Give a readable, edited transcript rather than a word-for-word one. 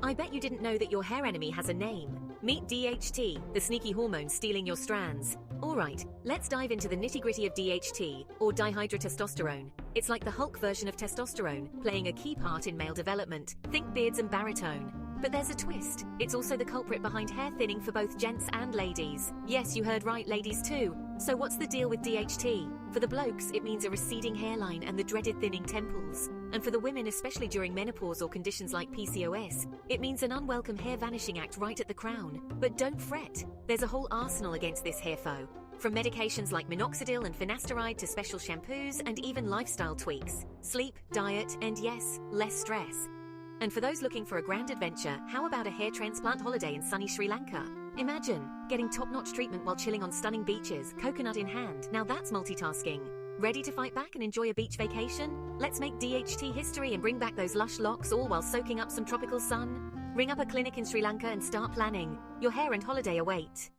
I bet you didn't know that your hair enemy has a name. Meet DHT, the sneaky hormone stealing your strands. Alright, let's dive into the nitty-gritty of DHT, or dihydrotestosterone. It's like the Hulk version of testosterone, playing a key part in male development. Think beards and baritone. But there's a twist. It's also the culprit behind hair thinning for both gents and ladies. Yes, you heard right, ladies too. So what's the deal with DHT? For the blokes, it means a receding hairline and the dreaded thinning temples. And for the women, especially during menopause or conditions like PCOS, it means an unwelcome hair vanishing act right at the crown. But don't fret. There's a whole arsenal against this hair foe. From medications like minoxidil and finasteride to special shampoos and even lifestyle tweaks. Sleep, diet, and yes, less stress. And for those looking for a grand adventure, how about a hair transplant holiday in sunny Sri Lanka? Imagine getting top-notch treatment while chilling on stunning beaches, coconut in hand. Now that's multitasking. Ready to fight back and enjoy a beach vacation? Let's make DHT history and bring back those lush locks, all while soaking up some tropical sun. Ring up a clinic in Sri Lanka and start planning. Your hair and holiday await.